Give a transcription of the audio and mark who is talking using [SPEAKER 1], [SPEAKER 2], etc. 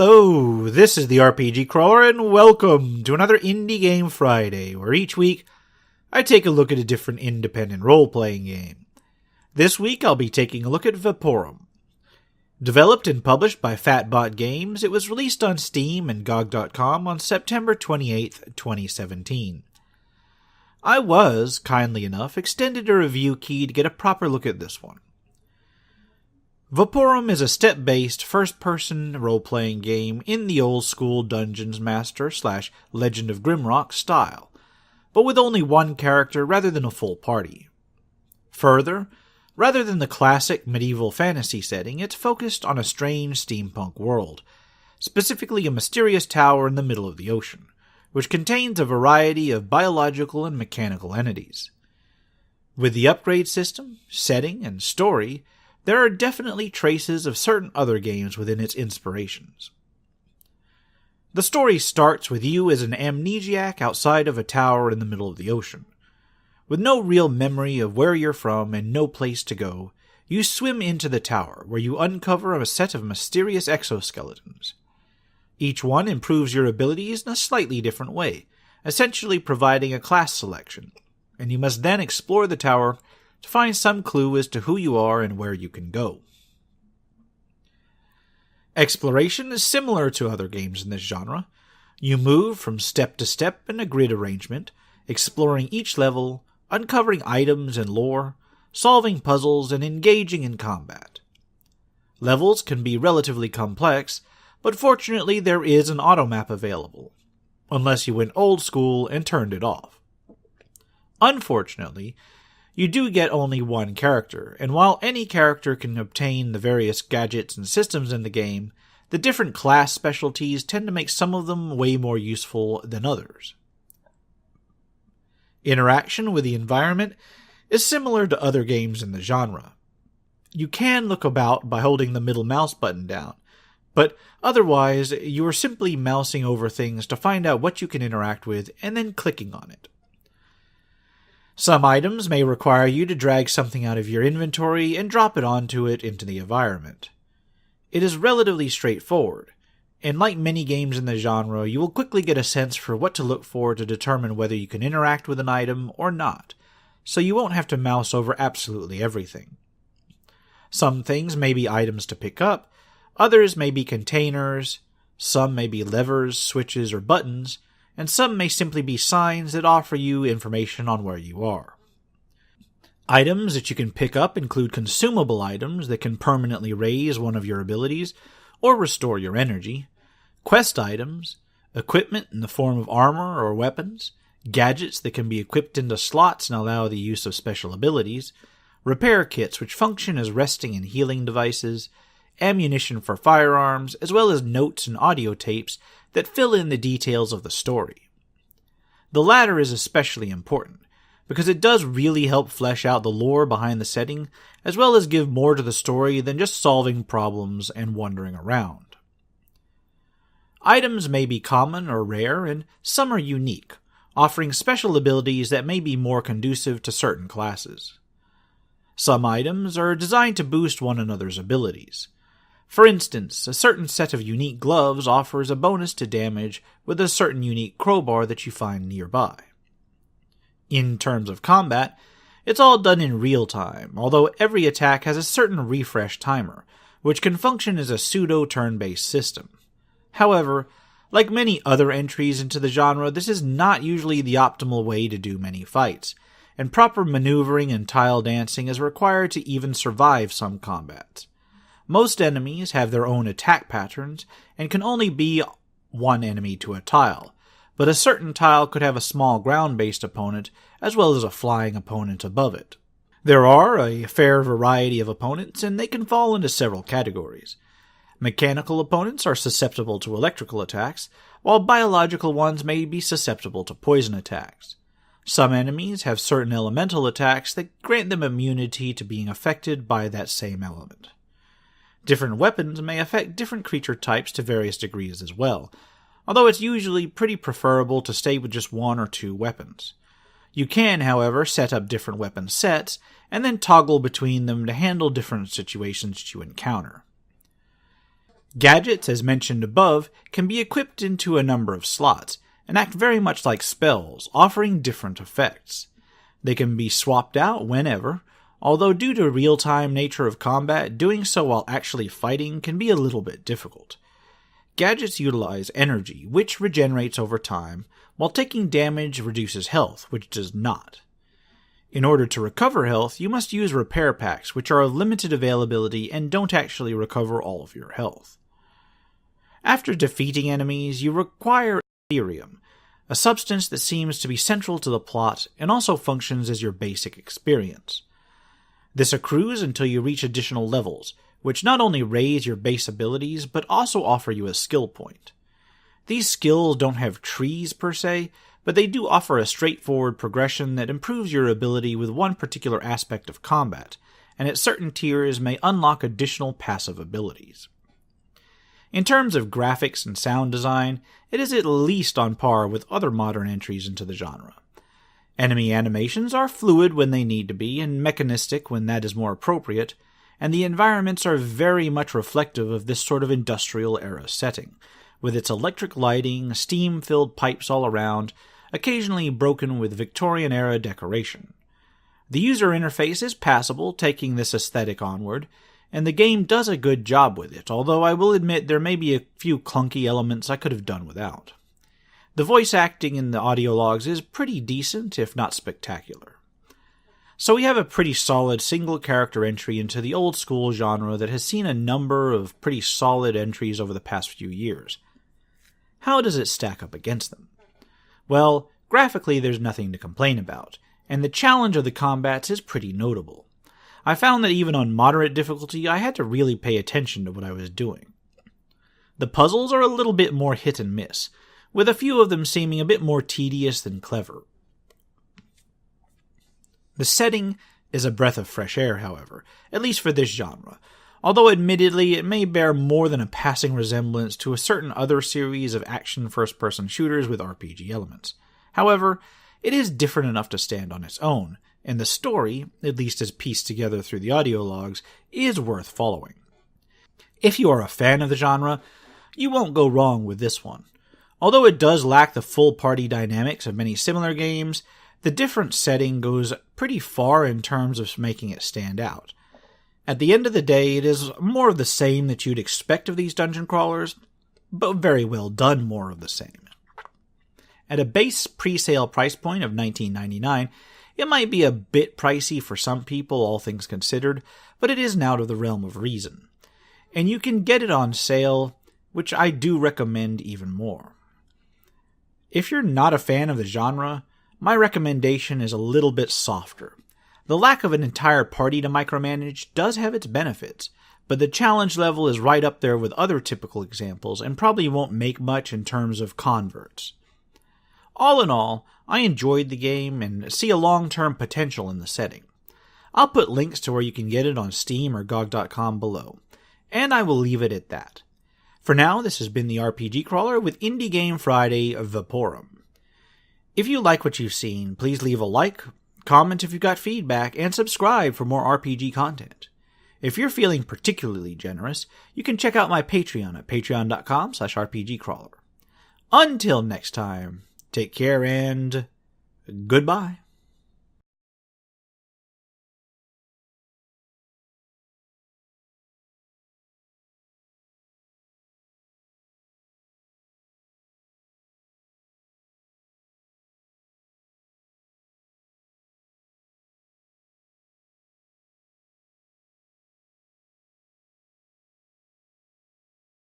[SPEAKER 1] Hello, this is the RPG Crawler, and welcome to another Indie Game Friday, where each week I take a look at a different independent role-playing game. This week I'll be taking a look at Vaporum. Developed and published by Fatbot Games, it was released on Steam and GOG.com on September 28, 2017. I was, kindly enough, extended a review key to get a proper look at this one. Vaporum is a step-based, first-person role-playing game in the old-school Dungeons Master / Legend of Grimrock style, but with only one character rather than a full party. Further, rather than the classic medieval fantasy setting, it's focused on a strange steampunk world, specifically a mysterious tower in the middle of the ocean, which contains a variety of biological and mechanical entities. With the upgrade system, setting, and story, there are definitely traces of certain other games within its inspirations. The story starts with you as an amnesiac outside of a tower in the middle of the ocean. With no real memory of where you're from and no place to go, you swim into the tower, where you uncover a set of mysterious exoskeletons. Each one improves your abilities in a slightly different way, essentially providing a class selection, and you must then explore the tower to find some clue as to who you are and where you can go. Exploration is similar to other games in this genre. You move from step to step in a grid arrangement, exploring each level, uncovering items and lore, solving puzzles, and engaging in combat. Levels can be relatively complex, but fortunately there is an automap available, unless you went old school and turned it off. Unfortunately, you do get only one character, and while any character can obtain the various gadgets and systems in the game, the different class specialties tend to make some of them way more useful than others. Interaction with the environment is similar to other games in the genre. You can look about by holding the middle mouse button down, but otherwise you are simply mousing over things to find out what you can interact with and then clicking on it. Some items may require you to drag something out of your inventory and drop it onto it into the environment. It is relatively straightforward, and like many games in the genre, you will quickly get a sense for what to look for to determine whether you can interact with an item or not, so you won't have to mouse over absolutely everything. Some things may be items to pick up, others may be containers, some may be levers, switches, or buttons, and some may simply be signs that offer you information on where you are. Items that you can pick up include consumable items that can permanently raise one of your abilities or restore your energy, quest items, equipment in the form of armor or weapons, gadgets that can be equipped into slots and allow the use of special abilities, repair kits which function as resting and healing devices, ammunition for firearms, as well as notes and audio tapes that fill in the details of the story. The latter is especially important, because it does really help flesh out the lore behind the setting, as well as give more to the story than just solving problems and wandering around. Items may be common or rare, and some are unique, offering special abilities that may be more conducive to certain classes. Some items are designed to boost one another's abilities. For instance, a certain set of unique gloves offers a bonus to damage with a certain unique crowbar that you find nearby. In terms of combat, it's all done in real time, although every attack has a certain refresh timer, which can function as a pseudo-turn-based system. However, like many other entries into the genre, this is not usually the optimal way to do many fights, and proper maneuvering and tile dancing is required to even survive some combats. Most enemies have their own attack patterns and can only be one enemy to a tile, but a certain tile could have a small ground-based opponent as well as a flying opponent above it. There are a fair variety of opponents, and they can fall into several categories. Mechanical opponents are susceptible to electrical attacks, while biological ones may be susceptible to poison attacks. Some enemies have certain elemental attacks that grant them immunity to being affected by that same element. Different weapons may affect different creature types to various degrees as well, although it's usually pretty preferable to stay with just one or two weapons. You can, however, set up different weapon sets, and then toggle between them to handle different situations you encounter. Gadgets, as mentioned above, can be equipped into a number of slots, and act very much like spells, offering different effects. They can be swapped out whenever, although due to real-time nature of combat, doing so while actually fighting can be a little bit difficult. Gadgets utilize energy, which regenerates over time, while taking damage reduces health, which does not. In order to recover health, you must use repair packs, which are of limited availability and don't actually recover all of your health. After defeating enemies, you require Vaporum, a substance that seems to be central to the plot and also functions as your basic experience. This accrues until you reach additional levels, which not only raise your base abilities, but also offer you a skill point. These skills don't have trees per se, but they do offer a straightforward progression that improves your ability with one particular aspect of combat, and at certain tiers may unlock additional passive abilities. In terms of graphics and sound design, it is at least on par with other modern entries into the genre. Enemy animations are fluid when they need to be, and mechanistic when that is more appropriate, and the environments are very much reflective of this sort of industrial era setting, with its electric lighting, steam-filled pipes all around, occasionally broken with Victorian-era decoration. The user interface is passable, taking this aesthetic onward, and the game does a good job with it, although I will admit there may be a few clunky elements I could have done without. The voice acting in the audio logs is pretty decent, if not spectacular. So we have a pretty solid single-character entry into the old-school genre that has seen a number of pretty solid entries over the past few years. How does it stack up against them? Well, graphically there's nothing to complain about, and the challenge of the combats is pretty notable. I found that even on moderate difficulty, I had to really pay attention to what I was doing. The puzzles are a little bit more hit and miss, with a few of them seeming a bit more tedious than clever. The setting is a breath of fresh air, however, at least for this genre, although admittedly it may bear more than a passing resemblance to a certain other series of action first-person shooters with RPG elements. However, it is different enough to stand on its own, and the story, at least as pieced together through the audio logs, is worth following. If you are a fan of the genre, you won't go wrong with this one. Although it does lack the full party dynamics of many similar games, the different setting goes pretty far in terms of making it stand out. At the end of the day, it is more of the same that you'd expect of these dungeon crawlers, but very well done more of the same. At a base pre-sale price point of $19.99, it might be a bit pricey for some people, all things considered, but it isn't out of the realm of reason. And you can get it on sale, which I do recommend even more. If you're not a fan of the genre, my recommendation is a little bit softer. The lack of an entire party to micromanage does have its benefits, but the challenge level is right up there with other typical examples and probably won't make much in terms of converts. All in all, I enjoyed the game and see a long-term potential in the setting. I'll put links to where you can get it on Steam or GOG.com below, and I will leave it at that. For now, this has been the RPG Crawler with Indie Game Friday of Vaporum. If you like what you've seen, please leave a like, comment if you've got feedback, and subscribe for more RPG content. If you're feeling particularly generous, you can check out my Patreon at patreon.com/rpgcrawler. Until next time, take care and goodbye.